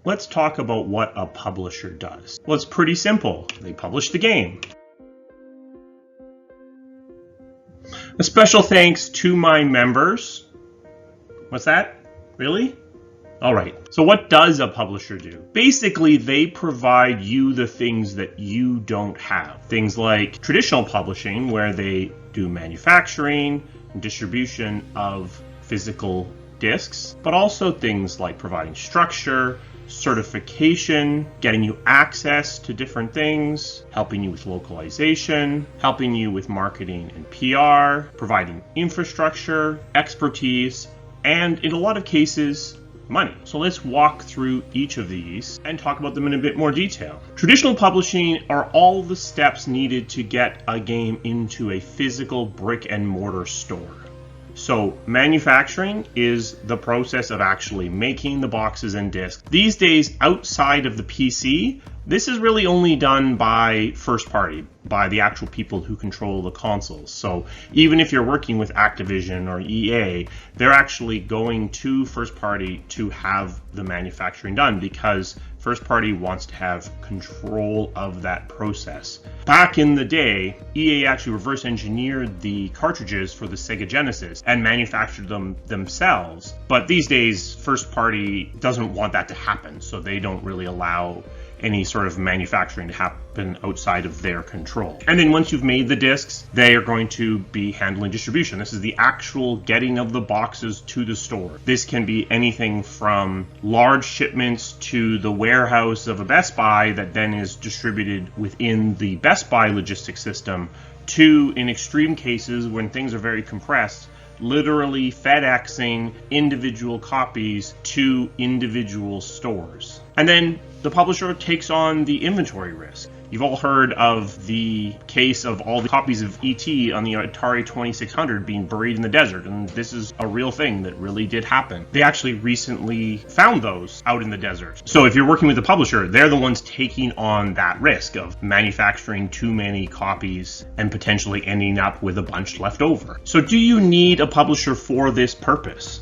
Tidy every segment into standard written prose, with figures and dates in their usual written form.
Let's talk about what a publisher does. Well, it's pretty simple. They publish the game. A special thanks to my members. What's that? Really? All right. So what does a publisher do? Basically, they provide you the things that you don't have. Things like traditional publishing, where they do manufacturing and distribution of physical discs, but also things like providing structure, certification, getting you access to different things, helping you with localization, helping you with marketing and PR, providing infrastructure, expertise, and in a lot of cases, money. So let's walk through each of these and talk about them in a bit more detail. Traditional publishing are all the steps needed to get a game into a physical brick and mortar store. So manufacturing is the process of actually making the boxes and discs. These days, outside of the PC, this is really only done by first party, by the actual people who control the consoles. So even if you're working with Activision or EA, they're actually going to first party to have the manufacturing done because first party wants to have control of that process. Back in the day, EA actually reverse engineered the cartridges for the Sega Genesis and manufactured them themselves. But these days, first party doesn't want that to happen, so they don't really allow any sort of manufacturing to happen outside of their control. And then once you've made the discs, they are going to be handling distribution. This is the actual getting of the boxes to the store. This can be anything from large shipments to the warehouse of a Best Buy that then is distributed within the Best Buy logistics system to, in extreme cases when things are very compressed, literally FedExing individual copies to individual stores. And then the publisher takes on the inventory risk. You've all heard of the case of all the copies of ET on the Atari 2600 being buried in the desert, and this is a real thing that really did happen. They actually recently found those out in the desert. So if you're working with a publisher, they're the ones taking on that risk of manufacturing too many copies and potentially ending up with a bunch left over. So do you need a publisher for this purpose?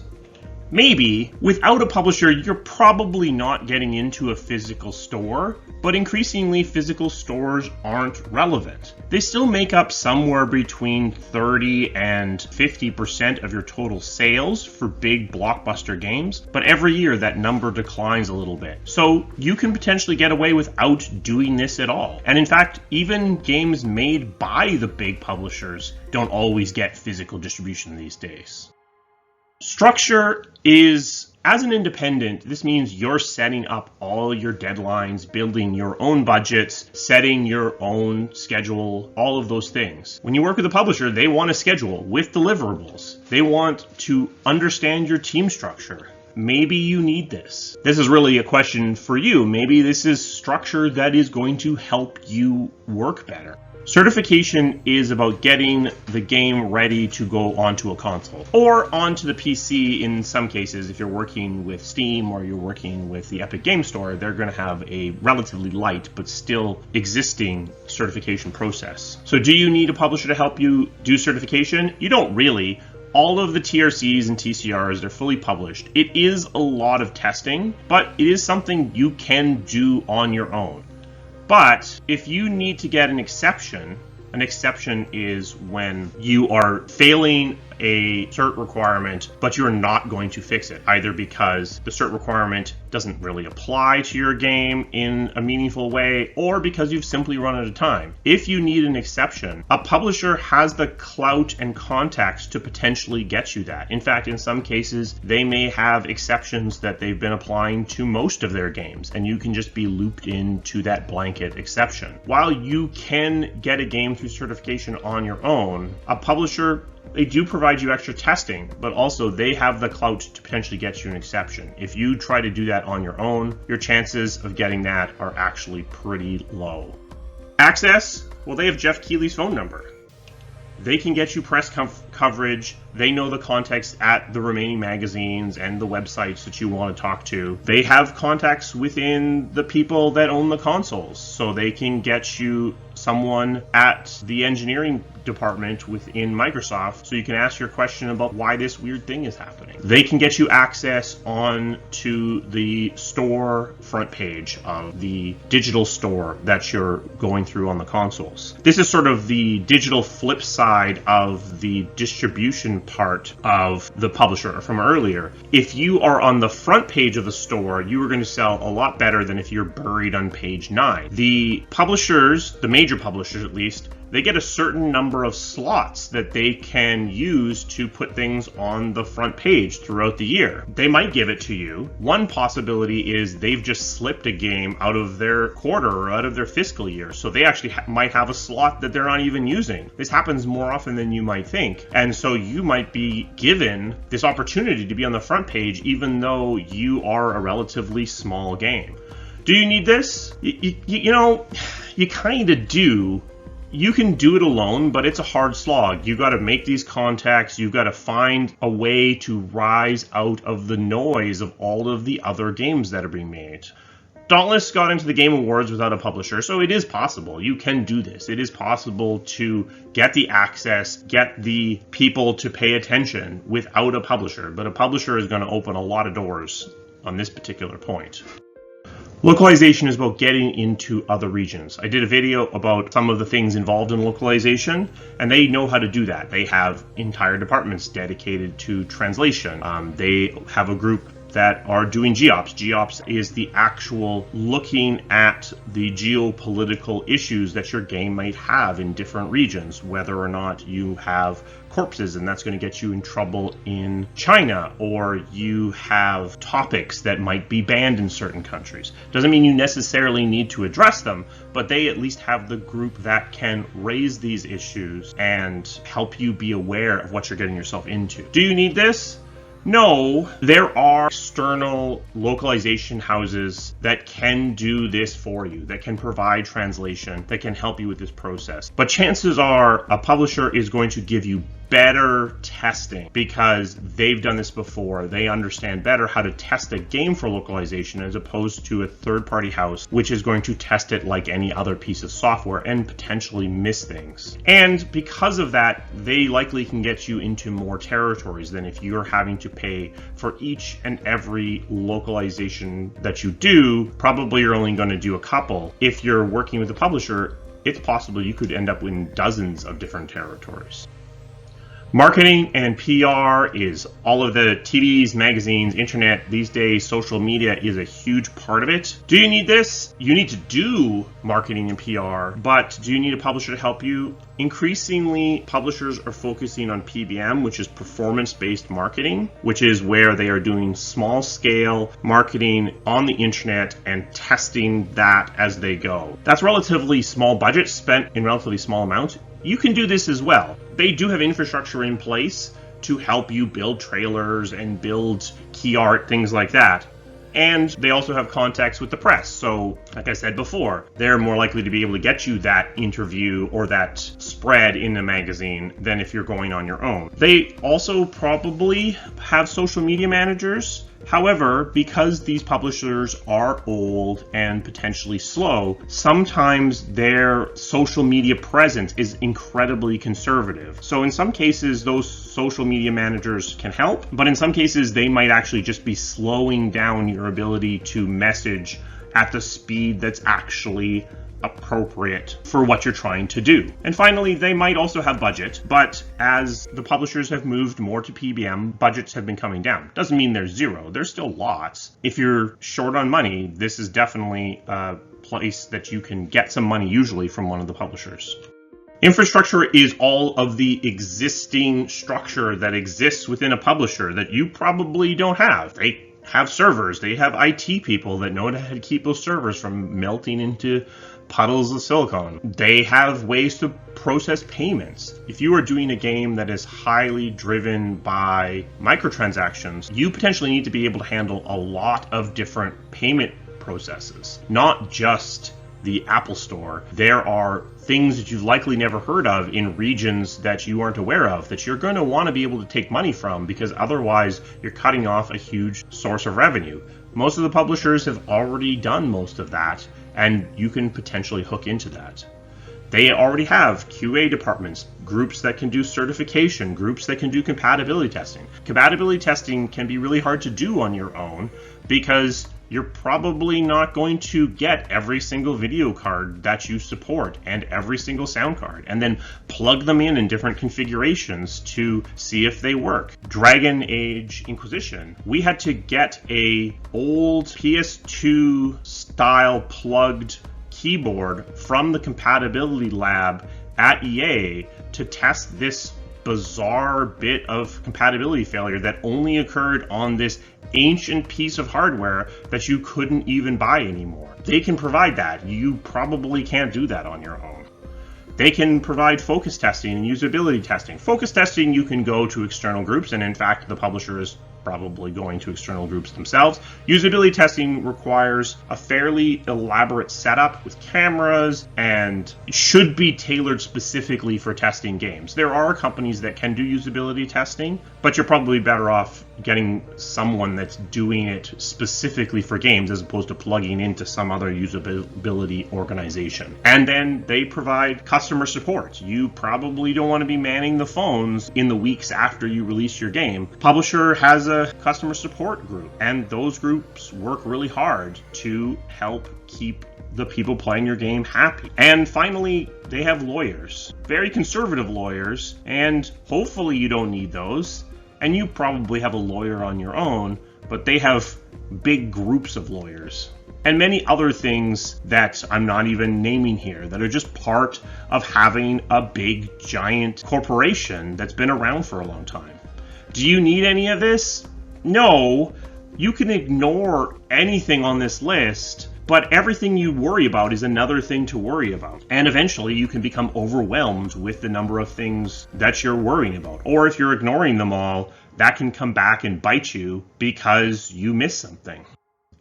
Maybe. Without a publisher, you're probably not getting into a physical store, but increasingly physical stores aren't relevant. They still make up somewhere between 30 and 50% of your total sales for big blockbuster games, but every year that number declines a little bit. So you can potentially get away without doing this at all. And in fact, even games made by the big publishers don't always get physical distribution these days. Structure is, as an independent, this means you're setting up all your deadlines, building your own budgets, setting your own schedule, all of those things. When you work with a publisher, they want a schedule with deliverables. They want to understand your team structure. Maybe you need this. This is really a question for you. Maybe this is structure that is going to help you work better. Certification is about getting the game ready to go onto a console or onto the PC in some cases. If you're working with Steam or you're working with the Epic Game Store, they're going to have a relatively light but still existing certification process. So do you need a publisher to help you do certification? You don't really. All of the TRCs and TCRs are fully published. It is a lot of testing, but it is something you can do on your own. But if you need to get an exception is when you are failing a cert requirement, but you're not going to fix it, either because the cert requirement doesn't really apply to your game in a meaningful way, or because you've simply run out of time. If you need an exception, a publisher has the clout and contacts to potentially get you that. In fact, in some cases, they may have exceptions that they've been applying to most of their games, and you can just be looped into that blanket exception. While you can get a game through certification on your own, a publisher, they do provide you extra testing, but also they have the clout to potentially get you an exception. If you try to do that on your own, your chances of getting that are actually pretty low. Access, well, they have Geoff Keighley's phone number. They can get you press coverage. They know the context at the remaining magazines and the websites that you want to talk to. They have contacts within the people that own the consoles, so they can get you someone at the engineering department within Microsoft, so you can ask your question about why this weird thing is happening. They can get you access on to the store front page of the digital store that you're going through on the consoles. This is sort of the digital flip side of the distribution part of the publisher from earlier. If you are on the front page of the store, you are going to sell a lot better than if you're buried on page 9. The publishers, the major publishers at least, they get a certain number of slots that they can use to put things on the front page throughout the year. They might give it to you. One possibility is they've just slipped a game out of their quarter or out of their fiscal year, so they actually might have a slot that they're not even using. This happens more often than you might think, and so you might be given this opportunity to be on the front page even though you are a relatively small game. Do you need this? You know, you kind of do. You can do it alone, but it's a hard slog. You've got to make these contacts. You've got to find a way to rise out of the noise of all of the other games that are being made. Dauntless got into the Game Awards without a publisher, so it is possible. You can do this. It is possible to get the access, get the people to pay attention without a publisher, but a publisher is going to open a lot of doors on this particular point. Localization is about getting into other regions. I did a video about some of the things involved in localization, and they know how to do that. They have entire departments dedicated to translation. They have a group that are doing GEOPS. GEOPS is the actual looking at the geopolitical issues that your game might have in different regions, whether or not you have corpses and that's going to get you in trouble in China, or you have topics that might be banned in certain countries. Doesn't mean you necessarily need to address them, but they at least have the group that can raise these issues and help you be aware of what you're getting yourself into. Do you need this? No, there are external localization houses that can do this for you, that can provide translation, that can help you with this process. But chances are a publisher is going to give you better testing because they've done this before. They understand better how to test a game for localization as opposed to a third-party house, which is going to test it like any other piece of software and potentially miss things. And because of that, they likely can get you into more territories than if you're having to pay for each and every localization that you do. Probably you're only going to do a couple. If you're working with a publisher, it's possible you could end up in dozens of different territories. Marketing and PR is all of the TVs, magazines, internet. These days, social media is a huge part of it. Do you need this? You need to do marketing and PR, but do you need a publisher to help you? Increasingly, publishers are focusing on PBM, which is performance-based marketing, which is where they are doing small-scale marketing on the internet and testing that as they go. That's relatively small budget spent in relatively small amounts. You can do this as well. They do have infrastructure in place to help you build trailers and build key art, things like that. And they also have contacts with the press. So, like I said before, they're more likely to be able to get you that interview or that spread in the magazine than if you're going on your own. They also probably have social media managers. However, because these publishers are old and potentially slow, sometimes their social media presence is incredibly conservative. So in some cases, those social media managers can help, but in some cases, they might actually just be slowing down your ability to message at the speed that's actually appropriate for what you're trying to do. And finally, they might also have budget, but as the publishers have moved more to PBM, budgets have been coming down. Doesn't mean there's zero. There's still lots. If you're short on money, this is definitely a place that you can get some money usually from one of the publishers. Infrastructure is all of the existing structure that exists within a publisher that you probably don't have. They have servers. They have IT people that know how to keep those servers from melting into puddles of silicon. They have ways to process payments. If you are doing a game that is highly driven by microtransactions, you potentially need to be able to handle a lot of different payment processes, not just the Apple Store. There are things that you've likely never heard of in regions that you aren't aware of that you're going to want to be able to take money from, because otherwise you're cutting off a huge source of revenue. Most of the publishers have already done most of that, and you can potentially hook into that. They already have QA departments groups that can do certification, groups that can do compatibility testing. Compatibility testing can be really hard to do on your own because you're probably not going to get every single video card that you support and every single sound card and then plug them in different configurations to see if they work. Dragon Age Inquisition, we had to get a old PS2 style plugged keyboard from the compatibility lab at EA to test this bizarre bit of compatibility failure that only occurred on this ancient piece of hardware that you couldn't even buy anymore. They can provide that. You probably can't do that on your own. They can provide focus testing and usability testing. Focus testing, you can go to external groups, and in fact, the publisher is probably going to external groups themselves. Usability testing requires a fairly elaborate setup with cameras and should be tailored specifically for testing games. There are companies that can do usability testing, but you're probably better off getting someone that's doing it specifically for games as opposed to plugging into some other usability organization. And then they provide customer support. You probably don't want to be manning the phones in the weeks after you release your game. Publisher has a customer support group, and those groups work really hard to help keep the people playing your game happy. And finally, they have lawyers, very conservative lawyers, and hopefully you don't need those. And you probably have a lawyer on your own, but they have big groups of lawyers. And many other things that I'm not even naming here that are just part of having a big, giant corporation that's been around for a long time. Do you need any of this? No. You can ignore anything on this list, but everything you worry about is another thing to worry about. And eventually you can become overwhelmed with the number of things that you're worrying about. Or if you're ignoring them all, that can come back and bite you because you missed something.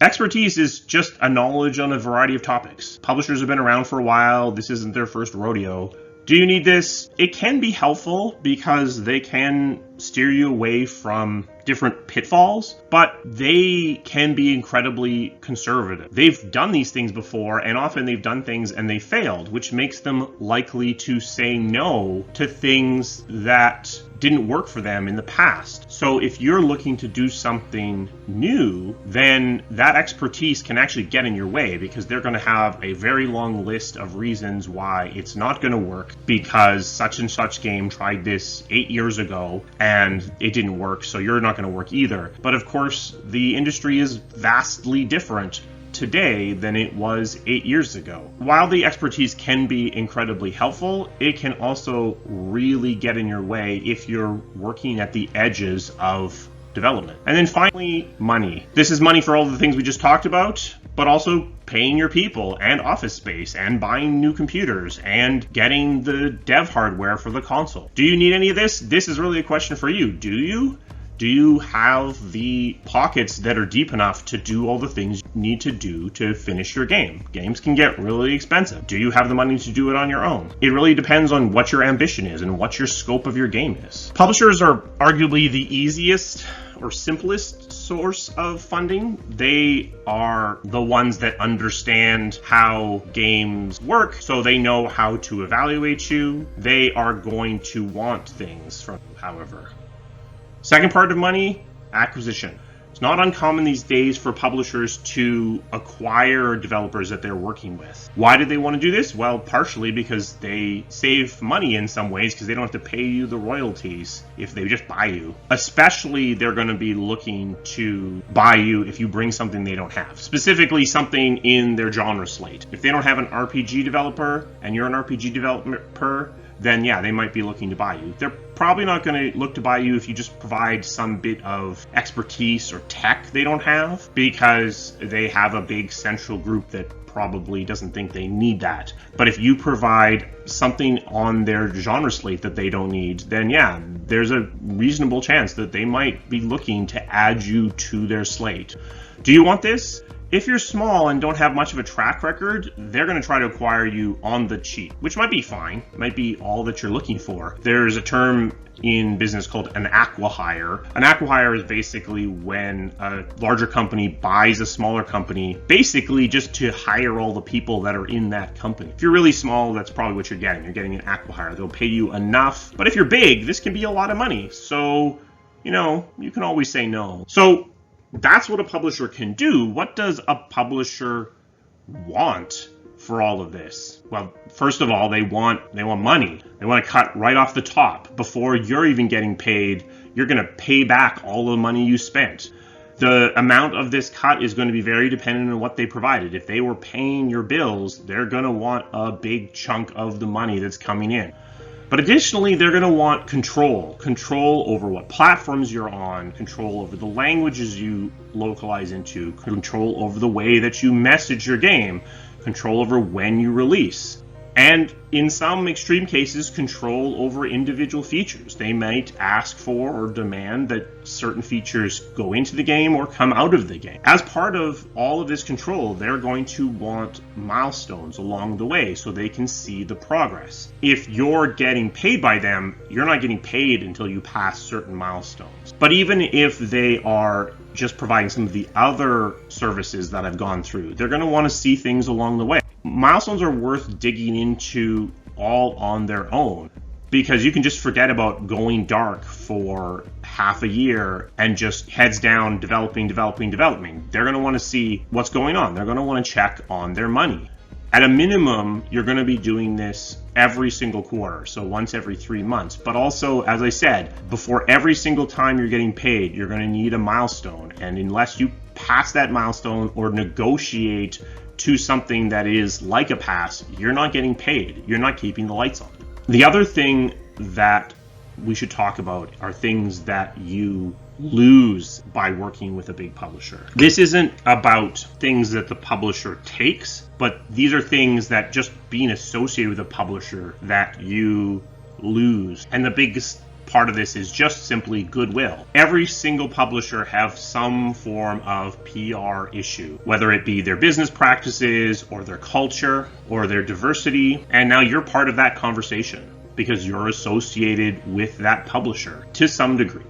Expertise is just a knowledge on a variety of topics. Publishers have been around for a while. This isn't their first rodeo. Do you need this? It can be helpful because they can steer you away from different pitfalls, but they can be incredibly conservative. They've done these things before, and often they've done things and they failed, which makes them likely to say no to things that didn't work for them in the past. So if you're looking to do something new, then that expertise can actually get in your way because they're going to have a very long list of reasons why it's not going to work because such and such game tried this 8 years ago and it didn't work, so you're not going to work either. But of course, the industry is vastly different today than it was 8 years ago. While the expertise can be incredibly helpful, it can also really get in your way if you're working at the edges of development. And then finally, money. This is money for all the things we just talked about, but also paying your people and office space and buying new computers and getting the dev hardware for the console. Do you need any of this? This is really a question for you. Do you? Do you have the pockets that are deep enough to do all the things you need to do to finish your game? Games can get really expensive. Do you have the money to do it on your own? It really depends on what your ambition is and what your scope of your game is. Publishers are arguably the easiest or simplest source of funding. They are the ones that understand how games work, so they know how to evaluate you. They are going to want things from you, however. Second part of money, acquisition. It's not uncommon these days for publishers to acquire developers that they're working with. Why do they want to do this? Well, partially because they save money in some ways because they don't have to pay you the royalties if they just buy you. Especially they're going to be looking to buy you if you bring something they don't have. Specifically something in their genre slate. If they don't have an RPG developer and you're an RPG developer, then yeah, they might be looking to buy you. They're probably not going to look to buy you if you just provide some bit of expertise or tech they don't have, because they have a big central group that probably doesn't think they need that. But if you provide something on their genre slate that they don't need, then yeah, there's a reasonable chance that they might be looking to add you to their slate. Do you want this? If you're small and don't have much of a track record, they're going to try to acquire you on the cheap, which might be fine, might be all that you're looking for. There's a term in business called an acqui-hire. An acqui-hire is basically when a larger company buys a smaller company, basically just to hire all the people that are in that company. If you're really small, that's probably what you're getting. You're getting an acqui-hire. They'll pay you enough. But if you're big, this can be a lot of money. So, you can always say no. So that's what a publisher can do. What does a publisher want for all of this? Well, first of all, they want money. They want to cut right off the top. Before you're even getting paid, you're going to pay back all the money you spent. The amount of this cut is going to be very dependent on what they provided. If they were paying your bills, they're going to want a big chunk of the money that's coming in. But additionally, they're going to want control over what platforms you're on, control over the languages you localize into, control over the way that you message your game, control over when you release, and in some extreme cases, control over individual features. They might ask for or demand that certain features go into the game or come out of the game. As part of all of this control, they're going to want milestones along the way so they can see the progress. If you're getting paid by them, you're not getting paid until you pass certain milestones. But even if they are just providing some of the other services that I've gone through, they're going to want to see things along the way. Milestones are worth digging into all on their own, because you can just forget about going dark for half a year and just heads down developing. They're going to want to see what's going on. They're going to want to check on their money. At a minimum, you're going to be doing this every single quarter, so once every 3 months. But also, as I said, before every single time you're getting paid, you're going to need a milestone. And unless you pass that milestone or negotiate to something that is like a pass, you're not getting paid. You're not keeping the lights on. The other thing that we should talk about are things that you lose by working with a big publisher. This isn't about things that the publisher takes, but these are things that just being associated with a publisher that you lose. And the biggest part of this is just simply goodwill. Every single publisher have some form of PR issue, whether it be their business practices or their culture or their diversity. And now you're part of that conversation because you're associated with that publisher to some degree.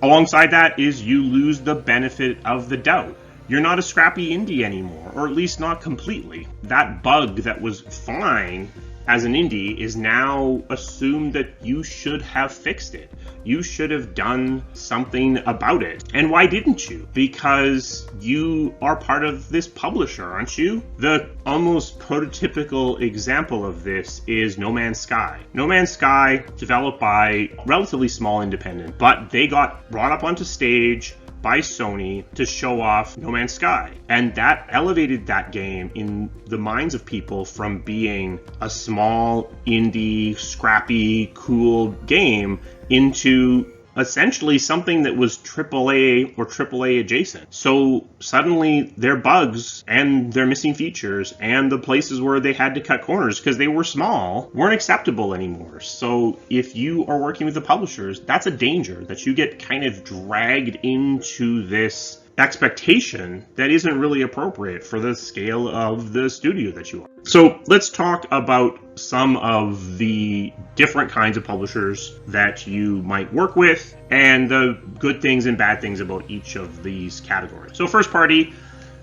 Alongside that is you lose the benefit of the doubt. You're not a scrappy indie anymore, or at least not completely. That bug that was fine as an indie is now assumed that you should have fixed it. You should have done something about it. And why didn't you? Because you are part of this publisher, aren't you? The almost prototypical example of this is No Man's Sky. No Man's Sky, developed by a relatively small independent, but they got brought up onto stage by Sony to show off No Man's Sky. And that elevated that game in the minds of people from being a small, indie, scrappy, cool game into essentially something that was AAA or AAA adjacent. So suddenly their bugs and their missing features and the places where they had to cut corners because they were small weren't acceptable anymore. So if you are working with the publishers, that's a danger that you get kind of dragged into this expectation that isn't really appropriate for the scale of the studio that you are. So let's talk about some of the different kinds of publishers that you might work with and the good things and bad things about each of these categories. So first party,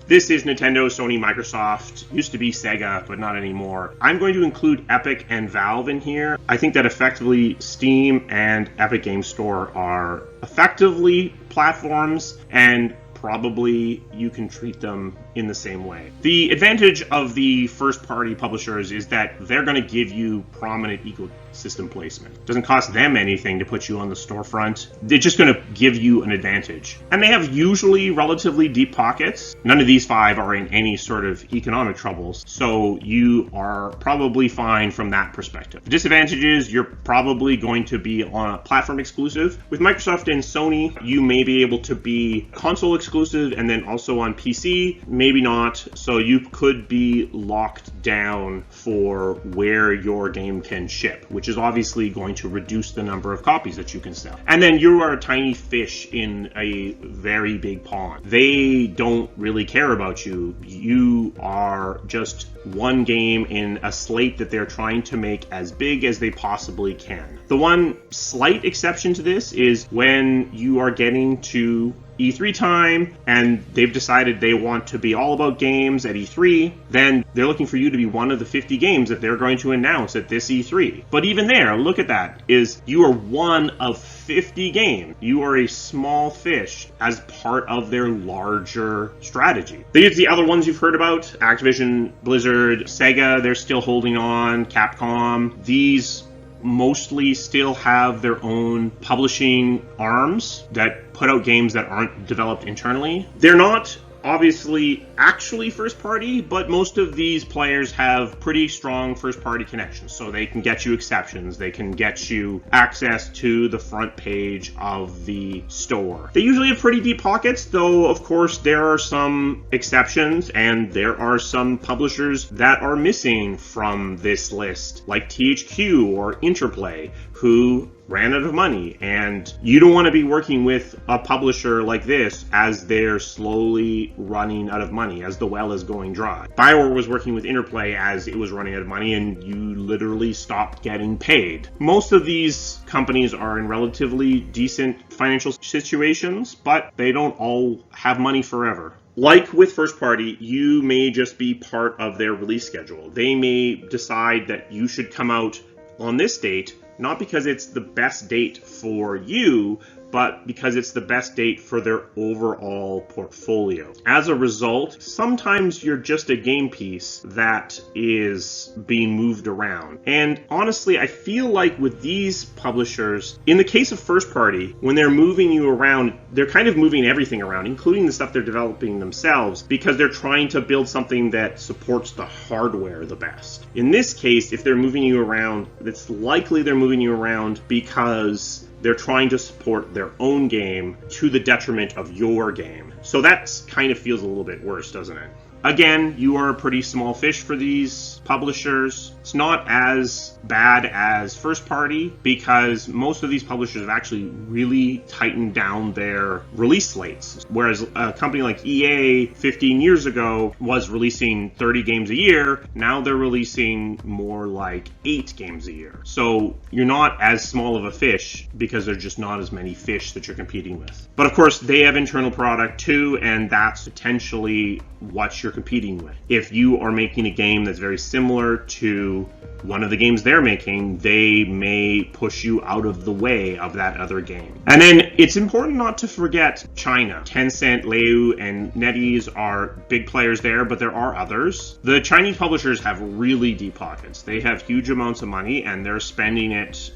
this is Nintendo, Sony, Microsoft, used to be Sega, but not anymore. I'm going to include Epic and Valve in here. I think that effectively Steam and Epic Games Store are effectively platforms, and probably you can treat them in the same way. The advantage of the first-party publishers is that they're going to give you prominent ecosystem placement. It doesn't cost them anything to put you on the storefront. They're just going to give you an advantage. And they have usually relatively deep pockets. None of these five are in any sort of economic troubles, so you are probably fine from that perspective. The disadvantage is you're probably going to be on a platform exclusive. With Microsoft and Sony, you may be able to be console exclusive and then also on PC. maybe not. So you could be locked down for where your game can ship, which is obviously going to reduce the number of copies that you can sell. And then you are a tiny fish in a very big pond. They don't really care about you. You are just one game in a slate that they're trying to make as big as they possibly can. The one slight exception to this is when you are getting to E3 time and they've decided they want to be all about games at E3, then they're looking for you to be one of the 50 games that they're going to announce at this E3. But even there, look at that, is you are one of 50 games. You are a small fish as part of their larger strategy. The other ones you've heard about, Activision, Blizzard, Sega, they're still holding on, Capcom. These mostly still have their own publishing arms that put out games that aren't developed internally. They're not obviously actually first party, but most of these players have pretty strong first party connections, so they can get you exceptions, they can get you access to the front page of the store. They usually have pretty deep pockets, though of course there are some exceptions, and there are some publishers that are missing from this list, like THQ or Interplay, who ran out of money, and you don't want to be working with a publisher like this as they're slowly running out of money, as the well is going dry. BioWare was working with Interplay as it was running out of money, and you literally stopped getting paid. Most of these companies are in relatively decent financial situations, but they don't all have money forever. Like with first party, you may just be part of their release schedule. They may decide that you should come out on this date, not because it's the best date for you, but because it's the best date for their overall portfolio. As a result, sometimes you're just a game piece that is being moved around. And honestly, I feel like with these publishers, in the case of first party, when they're moving you around, they're kind of moving everything around, including the stuff they're developing themselves, because they're trying to build something that supports the hardware the best. In this case, if they're moving you around, it's likely they're moving you around because they're trying to support their own game to the detriment of your game. So that kind of feels a little bit worse, doesn't it? Again, you are a pretty small fish for these publishers. It's not as bad as first party because most of these publishers have actually really tightened down their release slates. Whereas a company like EA 15 years ago was releasing 30 games a year, now they're releasing more like 8 games a year. So you're not as small of a fish because there's just not as many fish that you're competing with. But of course, they have internal product too, and that's potentially what you're competing with. If you are making a game that's very similar to one of the games they're making, they may push you out of the way of that other game. And then it's important not to forget China. Tencent, Leu, and NetEase are big players there, but there are others. The Chinese publishers have really deep pockets. They have huge amounts of money, and they're spending it.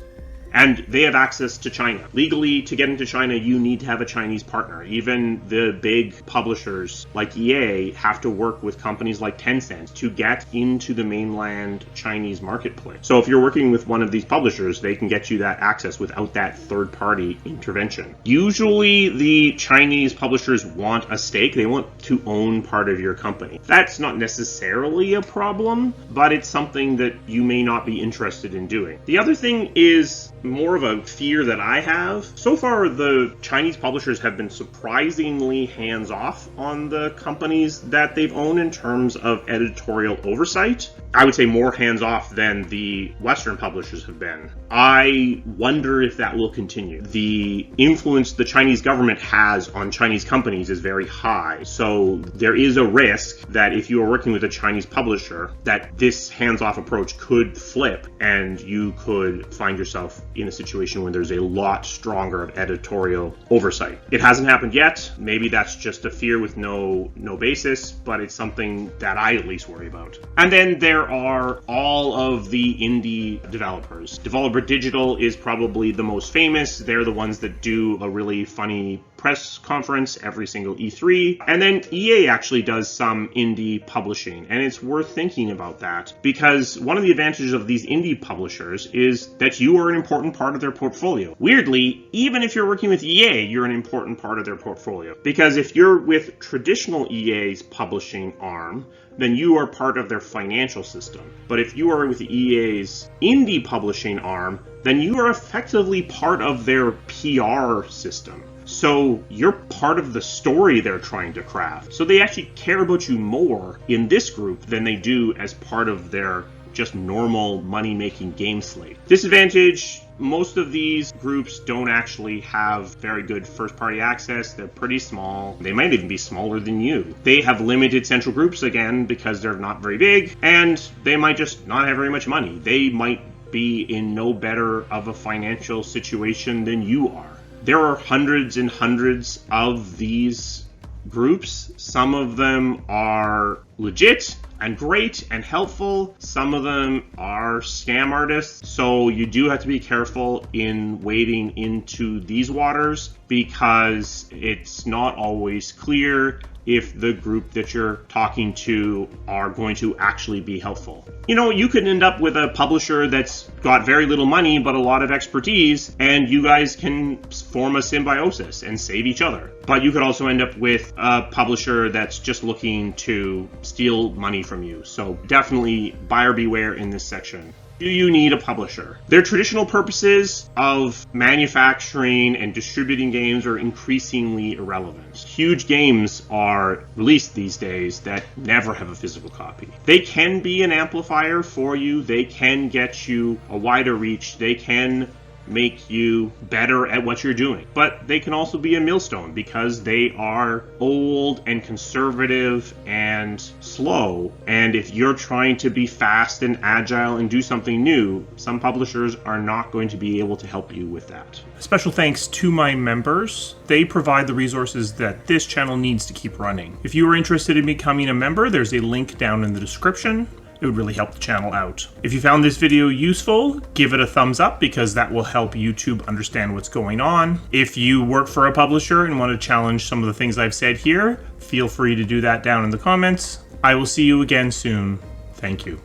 And they have access to China. Legally, to get into China, you need to have a Chinese partner. Even the big publishers like EA have to work with companies like Tencent to get into the mainland Chinese marketplace. So if you're working with one of these publishers, they can get you that access without that third-party intervention. Usually, the Chinese publishers want a stake. They want to own part of your company. That's not necessarily a problem, but it's something that you may not be interested in doing. The other thing is more of a fear that I have. So far, the Chinese publishers have been surprisingly hands-off on the companies that they've owned in terms of editorial oversight. I would say more hands-off than the Western publishers have been. I wonder if that will continue. The influence the Chinese government has on Chinese companies is very high. So there is a risk that if you are working with a Chinese publisher, that this hands-off approach could flip and you could find yourself in a situation where there's a lot stronger of editorial oversight. It hasn't happened yet. Maybe that's just a fear with no basis, but it's something that I at least worry about. And then there are all of the indie developers. Developer Digital is probably the most famous. They're the ones that do a really funny press conference every single E3. And then EA actually does some indie publishing, and it's worth thinking about that, because one of the advantages of these indie publishers is that you are an important part of their portfolio. Weirdly, even if you're working with EA, you're an important part of their portfolio, because if you're with traditional EA's publishing arm, then you are part of their financial system. But if you are with EA's indie publishing arm, then you are effectively part of their PR system. So you're part of the story they're trying to craft. So they actually care about you more in this group than they do as part of their just normal money-making game slate. Disadvantage, most of these groups don't actually have very good first-party access. They're pretty small. They might even be smaller than you. They have limited central groups, again, because they're not very big, and they might just not have very much money. They might be in no better of a financial situation than you are. There are hundreds and hundreds of these groups. Some of them are legit and great and helpful. Some of them are scam artists. So you do have to be careful in wading into these waters, because it's not always clear if the group that you're talking to are going to actually be helpful. You know, you could end up with a publisher that's got very little money but a lot of expertise, and you guys can form a symbiosis and save each other. But you could also end up with a publisher that's just looking to steal money from you. So definitely buyer beware in this section. Do you need a publisher? Their traditional purposes of manufacturing and distributing games are increasingly irrelevant. Huge games are released these days that never have a physical copy. They can be an amplifier for you. They can get you a wider reach. They can make you better at what you're doing. But they can also be a millstone, because they are old and conservative and slow. And if you're trying to be fast and agile and do something new, some publishers are not going to be able to help you with that. Special thanks to my members. They provide the resources that this channel needs to keep running. If you are interested in becoming a member, there's a link down in the description. It would really help the channel out. If you found this video useful, give it a thumbs up, because that will help YouTube understand what's going on. If you work for a publisher and want to challenge some of the things I've said here, feel free to do that down in the comments. I will see you again soon. Thank you.